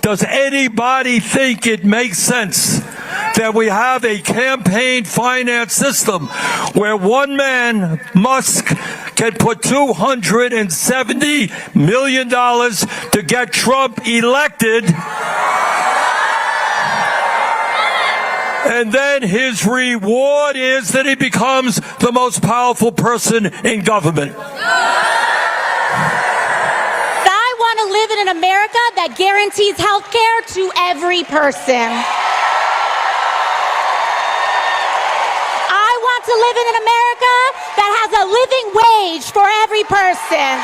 Does anybody think it makes sense that we have a campaign finance system where one man, Musk, can put $270 million to get Trump elected, and then his reward is that he becomes the most powerful person in government? I want to live in an America that guarantees health care to every person. I want to live in an America that has a living wage for every person.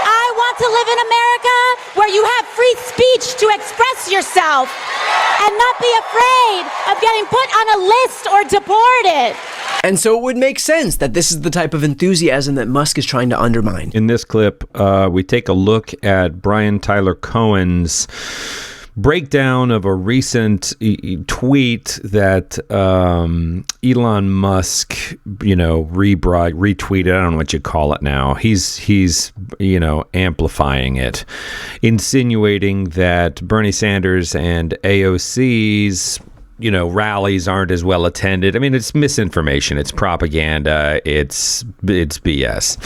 I want to live in America where you have free speech to express yourself and not be afraid of getting put on a list or deported. And so it would make sense that this is the type of enthusiasm that Musk is trying to undermine. In this clip, we take a look at Brian Tyler Cohen's breakdown of a recent tweet that Elon Musk, retweeted. I don't know what you call it now. He's amplifying it, insinuating that Bernie Sanders and AOC's rallies aren't as well attended. I mean, it's misinformation, it's propaganda, it's BS.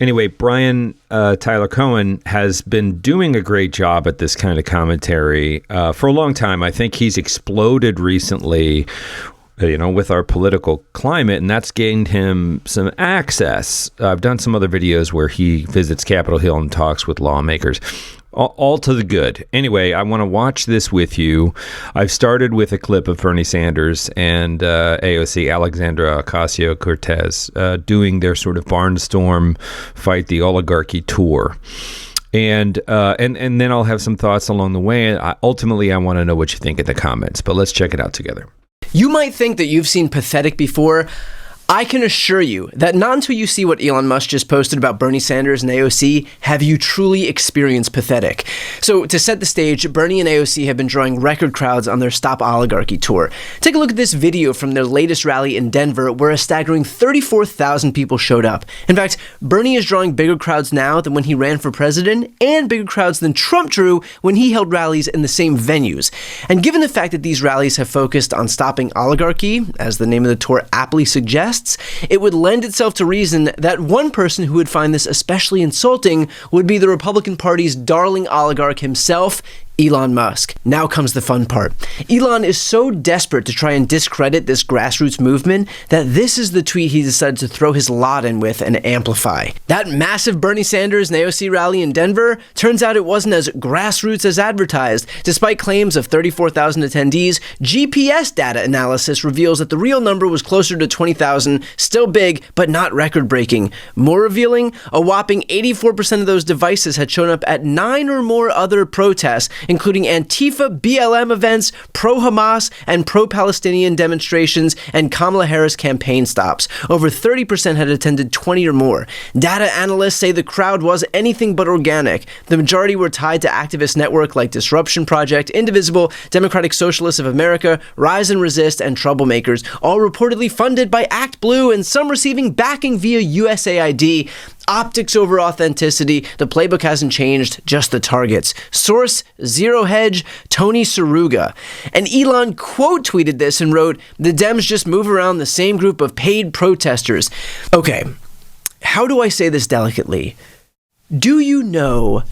Anyway, Brian Tyler Cohen has been doing a great job at this kind of commentary for a long time. I think he's exploded recently, with our political climate, and that's gained him some access. I've done some other videos where he visits Capitol Hill and talks with lawmakers. All to the good. Anyway, I want to watch this with you. I've started with a clip of Bernie Sanders and AOC, Alexandra Ocasio-Cortez, doing their sort of barnstorm fight the oligarchy tour. And then I'll have some thoughts along the way. Ultimately, I want to know what you think in the comments, but let's check it out together. You might think that you've seen pathetic before. I can assure you that not until you see what Elon Musk just posted about Bernie Sanders and AOC have you truly experienced pathetic. So to set the stage, Bernie and AOC have been drawing record crowds on their Stop Oligarchy tour. Take a look at this video from their latest rally in Denver, where a staggering 34,000 people showed up. In fact, Bernie is drawing bigger crowds now than when he ran for president, and bigger crowds than Trump drew when he held rallies in the same venues. And given the fact that these rallies have focused on stopping oligarchy, as the name of the tour aptly suggests, it would lend itself to reason that one person who would find this especially insulting would be the Republican Party's darling oligarch himself, Elon Musk. Now comes the fun part. Elon is so desperate to try and discredit this grassroots movement that this is the tweet he decided to throw his lot in with and amplify. That massive Bernie Sanders and AOC rally in Denver, turns out it wasn't as grassroots as advertised. Despite claims of 34,000 attendees, GPS data analysis reveals that the real number was closer to 20,000, still big, but not record-breaking. More revealing, a whopping 84% of those devices had shown up at 9 or more other protests, including Antifa, BLM events, pro-Hamas, and pro-Palestinian demonstrations, and Kamala Harris campaign stops. Over 30% had attended 20 or more. Data analysts say the crowd was anything but organic. The majority were tied to activist networks like Disruption Project, Indivisible, Democratic Socialists of America, Rise and Resist, and Troublemakers, all reportedly funded by Act Blue, and some receiving backing via USAID. Optics over authenticity, the playbook hasn't changed, just the targets. Source, Zero Hedge, Tony Saruga. And Elon quote tweeted this and wrote, "The Dems just move around the same group of paid protesters." Okay, how do I say this delicately? Do you know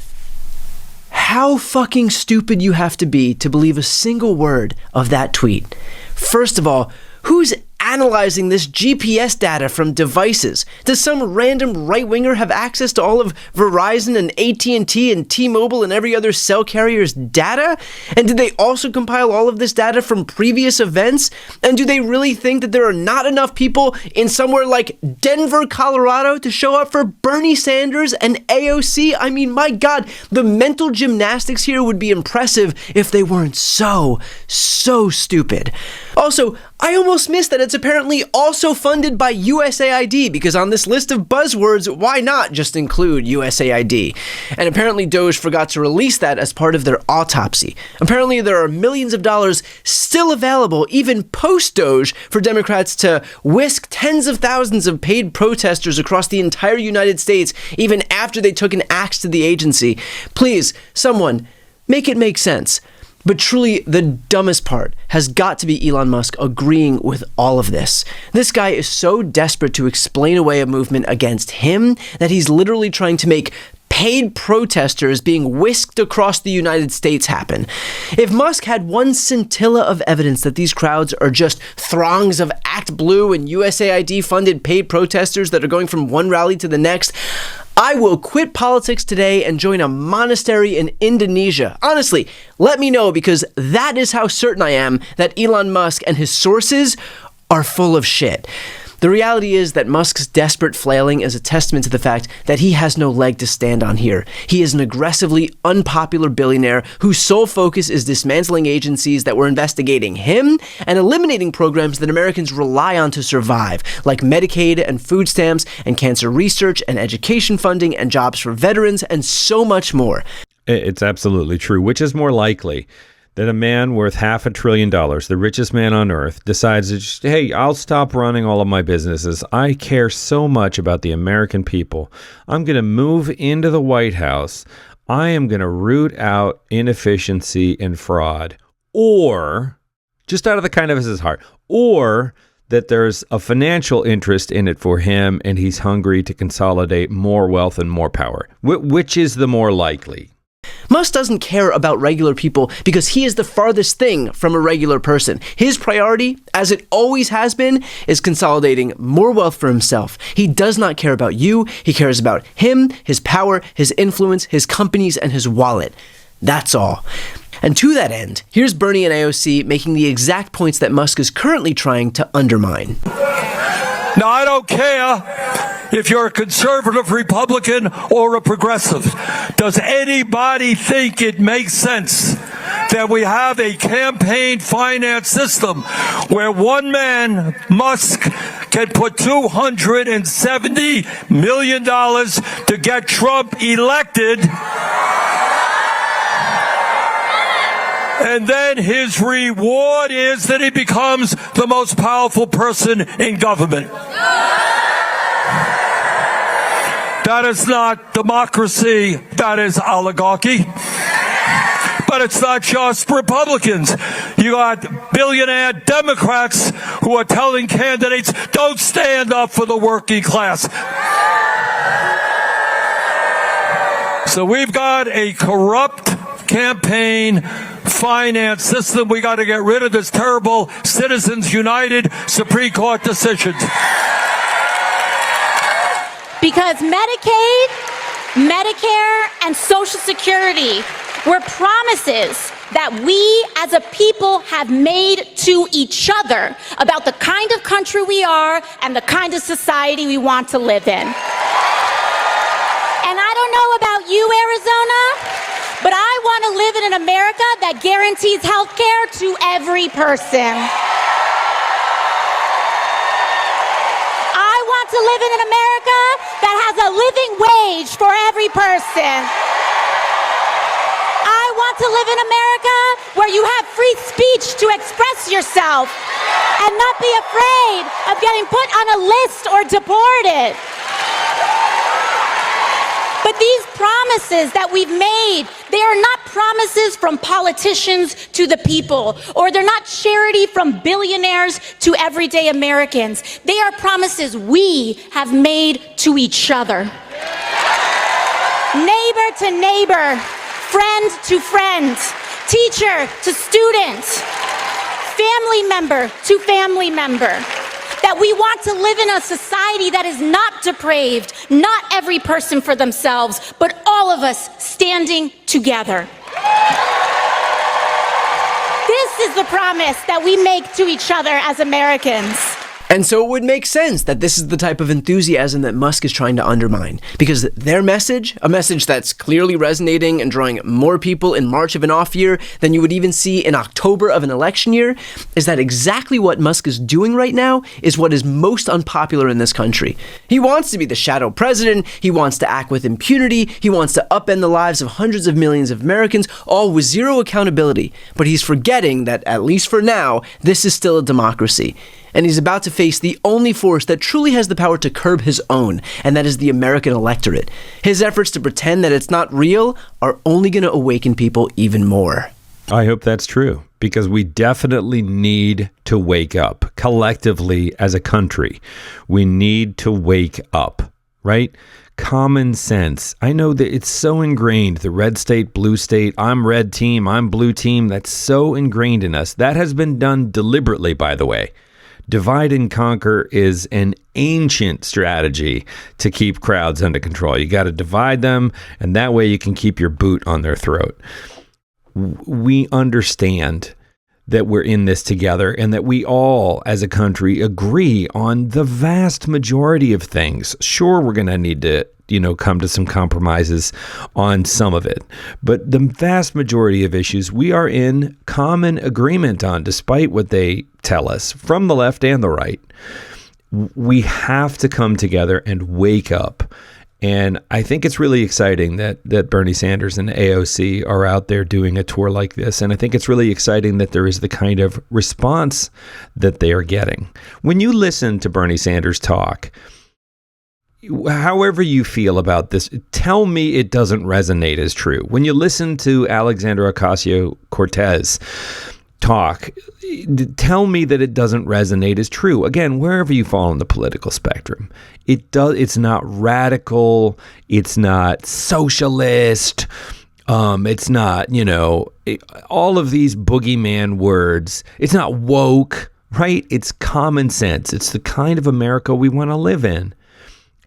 how fucking stupid you have to be to believe a single word of that tweet? First of all, who's analyzing this GPS data from devices? Does some random right-winger have access to all of Verizon and AT&T and T-Mobile and every other cell carrier's data? And did they also compile all of this data from previous events? And do they really think that there are not enough people in somewhere like Denver, Colorado to show up for Bernie Sanders and AOC? I mean, my God, the mental gymnastics here would be impressive if they weren't so stupid. Also, I almost missed that it's apparently also funded by USAID, because on this list of buzzwords, why not just include USAID? And apparently Doge forgot to release that as part of their autopsy. Apparently there are millions of dollars still available, even post-Doge, for Democrats to whisk tens of thousands of paid protesters across the entire United States, even after they took an axe to the agency. Please, someone, make it make sense. But truly, the dumbest part has got to be Elon Musk agreeing with all of this. This guy is so desperate to explain away a movement against him that he's literally trying to make paid protesters being whisked across the United States happen. If Musk had one scintilla of evidence that these crowds are just throngs of Act Blue and USAID-funded paid protesters that are going from one rally to the next, I will quit politics today and join a monastery in Indonesia. Honestly, let me know, because that is how certain I am that Elon Musk and his sources are full of shit. The reality is that Musk's desperate flailing is a testament to the fact that he has no leg to stand on here. He is an aggressively unpopular billionaire whose sole focus is dismantling agencies that were investigating him and eliminating programs that Americans rely on to survive, like Medicaid and food stamps and cancer research and education funding and jobs for veterans and so much more. It's absolutely true. Which is more likely? That a man worth $500 billion, the richest man on earth, decides to just, hey, I'll stop running all of my businesses. I care so much about the American people. I'm going to move into the White House. I am going to root out inefficiency and fraud. Or, just out of the kindness of his heart, or that there's a financial interest in it for him and he's hungry to consolidate more wealth and more power. Which is the more likely? Musk doesn't care about regular people because he is the farthest thing from a regular person. His priority, as it always has been, is consolidating more wealth for himself. He does not care about you. He cares about him, his power, his influence, his companies, and his wallet. That's all. And to that end, here's Bernie and AOC making the exact points that Musk is currently trying to undermine. Now, I don't care if you're a conservative Republican or a progressive. Does anybody think it makes sense that we have a campaign finance system where one man, Musk, can put $270 million to get Trump elected, and then his reward is that he becomes the most powerful person in government? That is not democracy, that is oligarchy. But it's not just Republicans. You got billionaire Democrats who are telling candidates, don't stand up for the working class. So we've got a corrupt campaign finance system. We got to get rid of this terrible Citizens United Supreme Court decisions. Because Medicaid, Medicare, and Social Security were promises that we as a people have made to each other about the kind of country we are and the kind of society we want to live in. And I don't know about you, Arizona, but I want to live in an America that guarantees health care to every person. I want to live in an America that has a living wage for every person. I want to live in America where you have free speech to express yourself and not be afraid of getting put on a list or deported. But these promises that we've made, they are not promises from politicians to the people, or they're not charity from billionaires to everyday Americans. They are promises we have made to each other. Neighbor to neighbor, friend to friend, teacher to student, family member to family member. That we want to live in a society that is not depraved, not every person for themselves, but all of us standing together. This is the promise that we make to each other as Americans. And so it would make sense that this is the type of enthusiasm that Musk is trying to undermine, because their message, a message that's clearly resonating and drawing more people in March of an off year than you would even see in October of an election year, is that exactly what Musk is doing right now is what is most unpopular in this country. He wants to be the shadow president, he wants to act with impunity, he wants to upend the lives of hundreds of millions of Americans, all with zero accountability. But he's forgetting that, at least for now, this is still a democracy. And he's about to face the only force that truly has the power to curb his own, and that is the American electorate. His efforts to pretend that it's not real are only going to awaken people even more. I hope that's true, because we definitely need to wake up collectively as a country. We need to wake up, right? Common sense. I know that it's so ingrained, the red state, blue state, I'm red team, I'm blue team. That's so ingrained in us. That has been done deliberately, by the way. Divide and conquer is an ancient strategy to keep crowds under control. You got to divide them, and that way you can keep your boot on their throat. We understand that we're in this together and that we all, as a country, agree on the vast majority of things. Sure, we're going to need to, come to some compromises on some of it. But the vast majority of issues we are in common agreement on, despite what they tell us from the left and the right. We have to come together and wake up. And I think it's really exciting that Bernie Sanders and AOC are out there doing a tour like this. And I think it's really exciting that there is the kind of response that they are getting. When you listen to Bernie Sanders talk, however you feel about this, tell me it doesn't resonate as true. When you listen to Alexandria Ocasio-Cortez talk, tell me that it doesn't resonate as true. Again, wherever you fall on the political spectrum, it's not radical, it's not socialist, it's not, all of these boogeyman words. It's not woke, right? It's common sense. It's the kind of America we want to live in.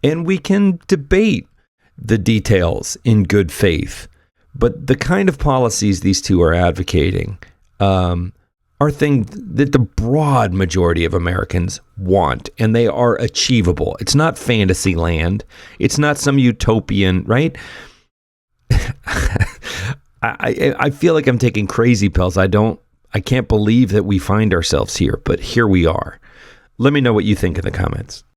And we can debate the details in good faith. But the kind of policies these two are advocating are things that the broad majority of Americans want, and they are achievable. It's not fantasy land. It's not some utopian, right? I feel like I'm taking crazy pills. I can't believe that we find ourselves here, but here we are. Let me know what you think in the comments.